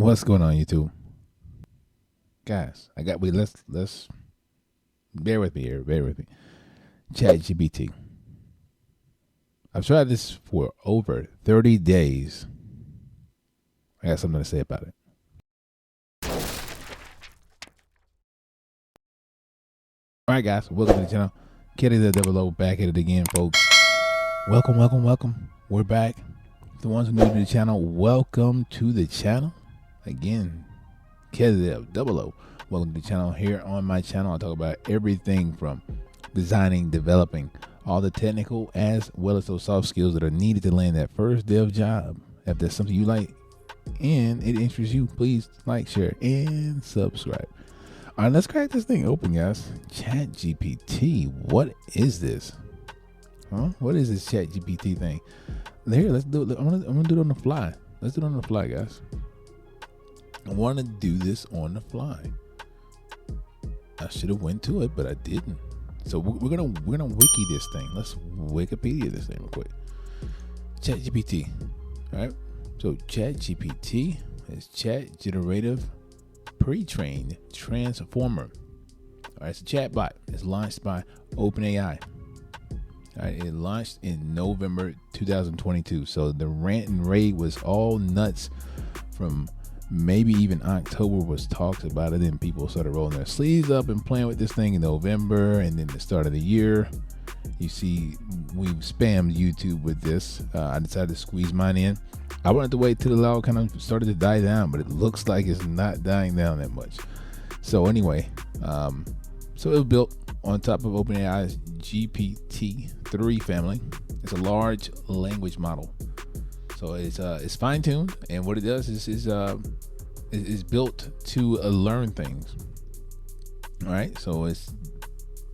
What's going on, YouTube? Guys, let's bear with me here. Bear with me. ChatGPT. I've tried this for over 30 days. I got something to say about it. All right, guys, welcome to the channel. Kitty the Double O back at it again, folks. Welcome. We're back. The ones who are new to the channel, welcome to the channel. Again, Kitty the Double O. Welcome to the channel. Here on my channel, I talk about everything from designing, developing, all the technical as well as those soft skills that are needed to land that first dev job. If there's something you like and it interests you, please like, share, and subscribe. All right, let's crack this thing open, guys. ChatGPT. What is this? Huh? What is this ChatGPT thing? Here, let's do it. I'm gonna do it on the fly. Let's do it on the fly, guys. I want to do this on the fly. I should have went to it, but I didn't. So we're gonna wiki this thing. Let's Wikipedia this thing real quick. ChatGPT. All right. So ChatGPT is Chat Generative Pre-trained Transformer. All right, it's a chatbot. It's launched by OpenAI. All right, it launched in November 2022. So the rant and rave was all nuts from maybe even October was talks about it, and people started rolling their sleeves up and playing with this thing in November, and then the start of the year. You see, we've spammed YouTube with this. I decided to squeeze mine in. I wanted to wait till the law kind of started to die down, but it looks like it's not dying down that much. So anyway, so it was built on top of OpenAI's GPT-3 family. It's a large language model. So it's fine-tuned, and what it does is built to learn things. All right, so it's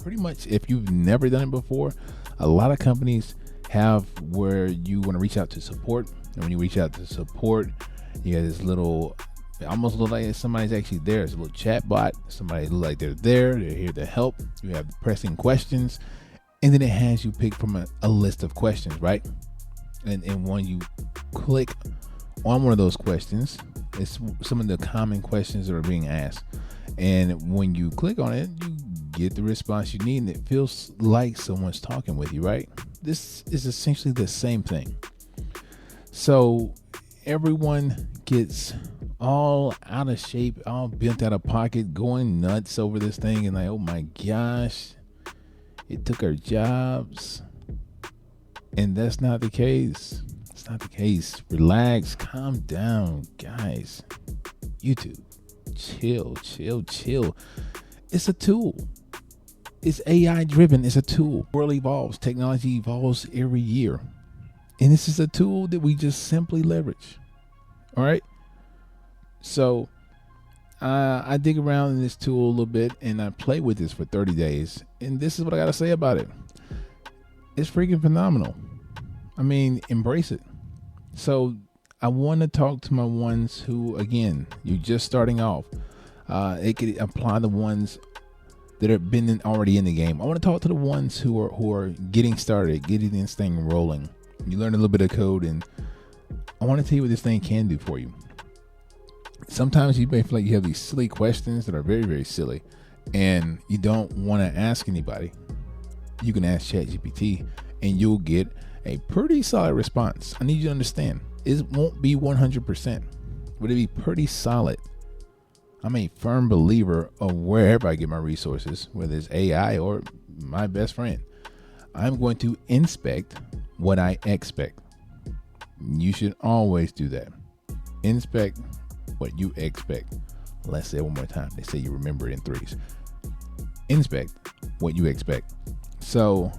pretty much, if you've never done it before, a lot of companies have where you want to reach out to support, and when you reach out to support, you have this little, it almost looks like somebody's actually there. It's a little chat bot. Somebody look like they're there. They're here to help. You have pressing questions, and then it has you pick from a list of questions, right? And when you click on one of those questions, it's some of the common questions that are being asked. And when you click on it, you get the response you need, and it feels like someone's talking with you, right? This is essentially the same thing. So everyone gets all out of shape, all bent out of pocket, going nuts over this thing, and like, oh my gosh, it took our jobs. And that's not the case. It's not the case. Relax, calm down, guys. YouTube, chill. It's a tool. It's AI driven. It's a tool. The world evolves. Technology evolves every year. And this is a tool that we just simply leverage. All right. So I dig around in this tool a little bit, and I play with this for 30 days. And this is what I got to say about it. It's freaking phenomenal. I mean, embrace it. So I want to talk to my ones who, again, you're just starting off. It could apply the ones that have been already in the game. I want to talk to the ones who are getting started, getting this thing rolling. You learn a little bit of code, and I want to tell you what this thing can do for you. Sometimes you may feel like you have these silly questions that are very, very silly, and you don't want to ask anybody. You can ask ChatGPT, and you'll get a pretty solid response. I need you to understand, it won't be 100%, but it'll be pretty solid. I'm a firm believer of wherever I get my resources, whether it's AI or my best friend, I'm going to inspect what I expect. You should always do that. Inspect what you expect. Let's say it one more time. They say you remember it in threes. Inspect what you expect. So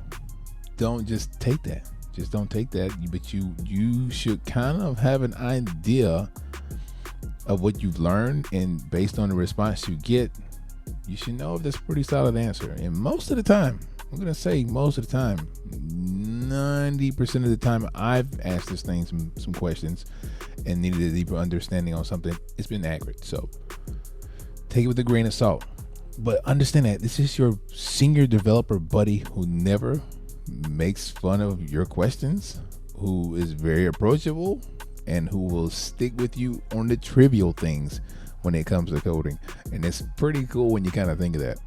don't just take that. Just don't take that. But you should kind of have an idea of what you've learned, and based on the response you get, you should know if that's a pretty solid answer. And most of the time, I'm gonna say most of the time, 90% of the time I've asked this thing some questions and needed a deeper understanding on something, it's been accurate. So take it with a grain of salt. But understand that this is your senior developer buddy who never makes fun of your questions, who is very approachable, and who will stick with you on the trivial things when it comes to coding. And it's pretty cool when you kind of think of that.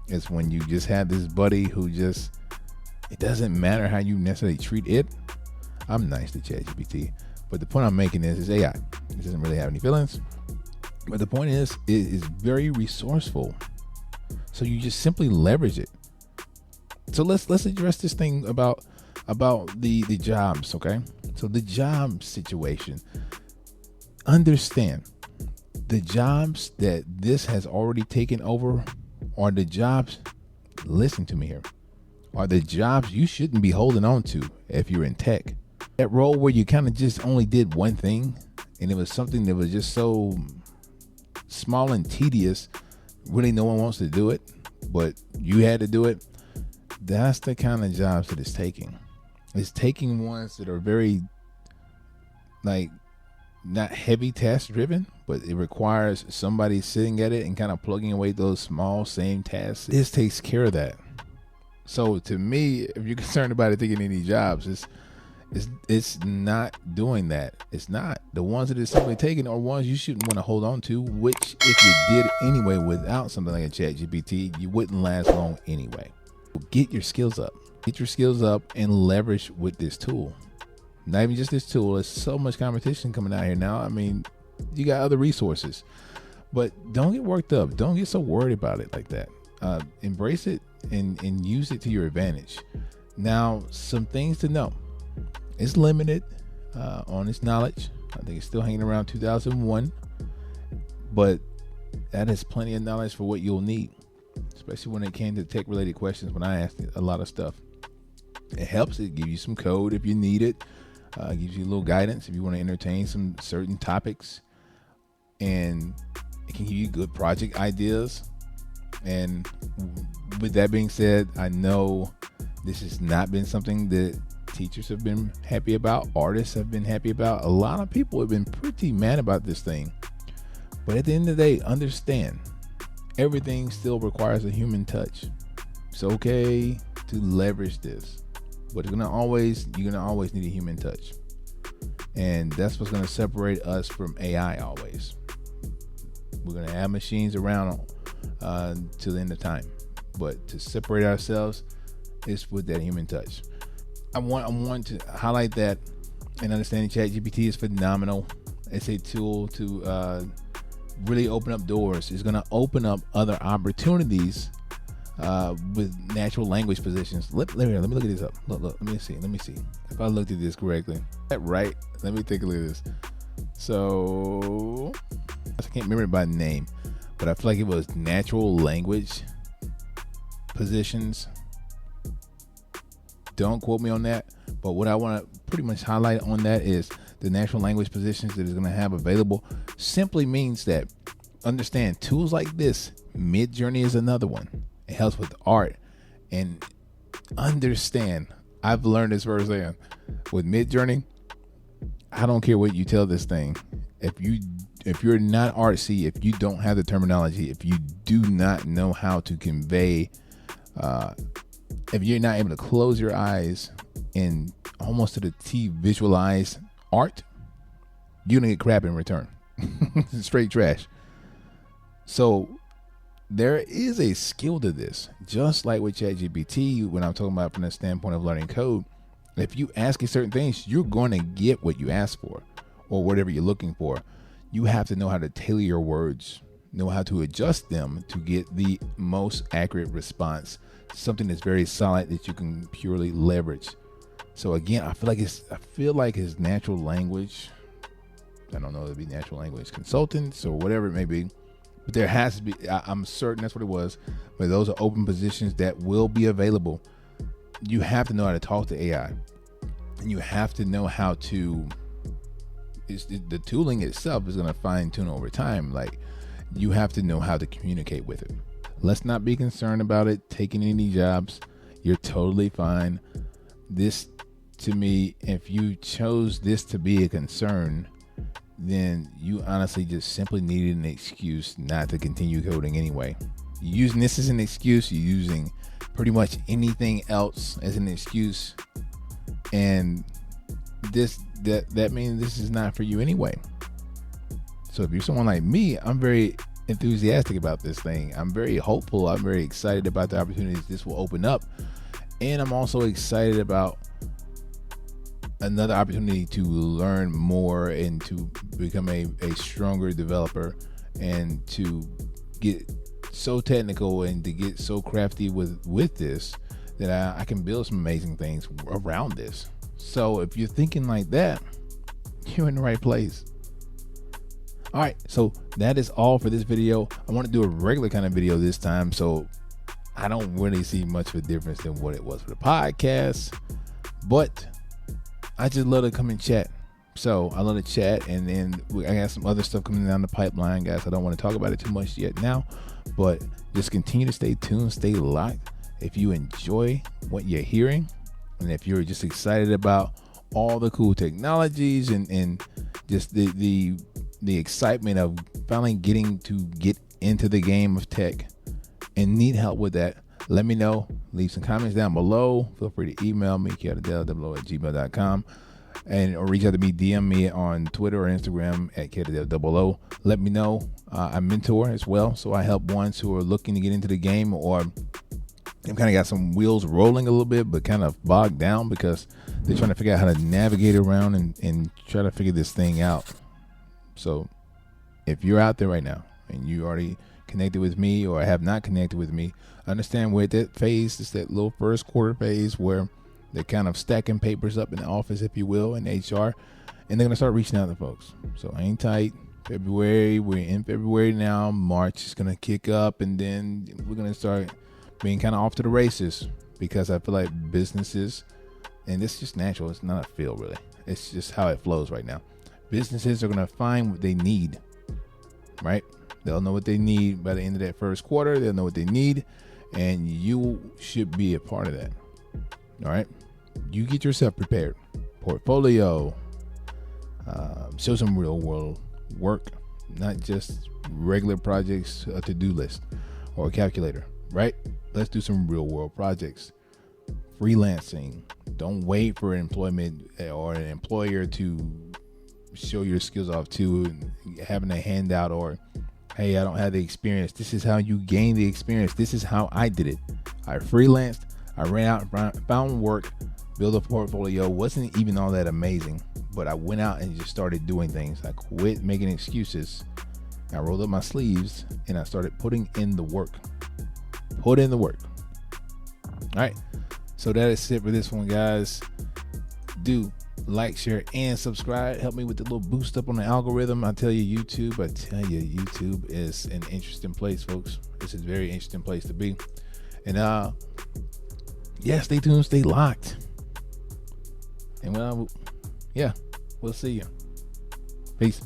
It's when you just have this buddy who just, it doesn't matter how you necessarily treat it. I'm nice to ChatGPT, but the point I'm making is AI. It doesn't really have any feelings. But the point is, it is very resourceful. So you just simply leverage it. So let's address this thing about the jobs, okay? So the job situation. Understand, the jobs that this has already taken over are the jobs, listen to me here, are the jobs you shouldn't be holding on to if you're in tech. That role where you kind of just only did one thing, and it was something that was just so small and tedious, really no one wants to do it, but you had to do it. That's the kind of jobs that it's taking. It's taking ones that are very, like, not heavy task driven, but it requires somebody sitting at it and kind of plugging away those small same tasks. This takes care of that. So to me, if you're concerned about it taking any jobs, it's not doing that. It's not. The ones that it's simply taking are ones you shouldn't want to hold on to, which if you did anyway without something like a ChatGPT, you wouldn't last long anyway. Get your skills up. Get your skills up and leverage with this tool. Not even just this tool. There's so much competition coming out here now. I mean, you got other resources, but don't get worked up. Don't get so worried about it like that. Embrace it and use it to your advantage. Now, some things to know. It's limited on its knowledge. I think it's still hanging around 2001, but that is plenty of knowledge for what you'll need, especially when it came to tech related questions. When I asked it a lot of stuff, it helps. It gives you some code if you need it. Gives you a little guidance if you want to entertain some certain topics, and it can give you good project ideas. And with that being said, I know this has not been something that teachers have been happy about, artists have been happy about. A lot of people have been pretty mad about this thing. But at the end of the day, understand, everything still requires a human touch. It's okay to leverage this, but you're gonna always need a human touch. And that's what's gonna separate us from AI always. We're gonna have machines around till the end of time, but to separate ourselves is with that human touch. I want to highlight that, and understanding ChatGPT is phenomenal. It's a tool to really open up doors. It's going to open up other opportunities with natural language positions. Let me look at this up. Look, let me see if I looked at this correctly. That right? Let me take a look at this. So I can't remember it by name, but I feel like it was natural language positions. Don't quote me on that, but what I want to pretty much highlight on that is the natural language positions that it's going to have available simply means that, understand, tools like this, Midjourney is another one. It helps with art. And understand, I've learned this firsthand with Midjourney. I don't care what you tell this thing. If you're not artsy, if you don't have the terminology, if you do not know how to convey, if you're not able to close your eyes and almost to the T visualize art, you're gonna get crap in return. Straight trash. So there is a skill to this, just like with ChatGPT. When I'm talking about from the standpoint of learning code, if you ask it certain things, you're going to get what you ask for or whatever you're looking for. You have to know how to tailor your words, know how to adjust them to get the most accurate response, something that's very solid that you can purely leverage. So again, I feel like his natural language, I don't know, it'd be natural language consultants or whatever it may be, but there has to be, I'm certain that's what it was, but those are open positions that will be available. You have to know how to talk to AI, and you have to know how to, the tooling itself is going to fine tune over time. Like, you have to know how to communicate with it. Let's not be concerned about it taking any jobs. You're totally fine. This, to me, if you chose this to be a concern, then you honestly just simply needed an excuse not to continue coding anyway. You're using this as an excuse. You're using pretty much anything else as an excuse. And that means this is not for you anyway. So if you're someone like me, I'm very enthusiastic about this thing. I'm very hopeful. I'm very excited about the opportunities this will open up. And I'm also excited about another opportunity to learn more and to become a stronger developer, and to get so technical and to get so crafty with this that I can build some amazing things around this. So if you're thinking like that, you're in the right place. All right, so that is all for this video. I want to do a regular kind of video this time, so I don't really see much of a difference than what it was for the podcast, but I just love to come and chat. So I love to chat, and then I got some other stuff coming down the pipeline, guys. I don't want to talk about it too much yet now, but just continue to stay tuned, stay locked. If you enjoy what you're hearing, and if you're just excited about all the cool technologies and just the excitement of finally getting to get into the game of tech and need help with that, let me know. Leave some comments down below. Feel free to email me, KDL00@gmail.com, or reach out to me, DM me on Twitter or Instagram at KDL00. Let me know. I mentor as well, so I help ones who are looking to get into the game, or I've kind of got some wheels rolling a little bit, but kind of bogged down because they're trying to figure out how to navigate around and try to figure this thing out. So if you're out there right now and you already connected with me or have not connected with me, understand we're at that phase. It's that little first quarter phase where they're kind of stacking papers up in the office, if you will, in HR, and they're going to start reaching out to folks. So hang tight. February, we're in February now. March is going to kick up, and then we're going to start being kind of off to the races, because I feel like businesses, and this is just natural, it's not a feel really, it's just how it flows right now. Businesses are going to find what they need, right? They'll know what they need by the end of that first quarter. They'll know what they need, and you should be a part of that. All right, you get yourself prepared. Portfolio, show some real world work, not just regular projects, a to-do list or a calculator, right? Let's do some real world projects. Freelancing. Don't wait for employment or an employer to show your skills off to, having a handout, or hey, I don't have the experience. This is how you gain the experience. This is how I did it. I freelanced. I ran out and found work, built a portfolio. Wasn't even all that amazing, but I went out and just started doing things. I quit making excuses. I rolled up my sleeves and I started putting in the work. Put in the work. All right. So that is it for this one, guys. Do like, share, and subscribe. Help me with the little boost up on the algorithm. I tell you, YouTube is an interesting place, folks. It's a very interesting place to be. And yeah, stay tuned, stay locked. And we'll see you. Peace.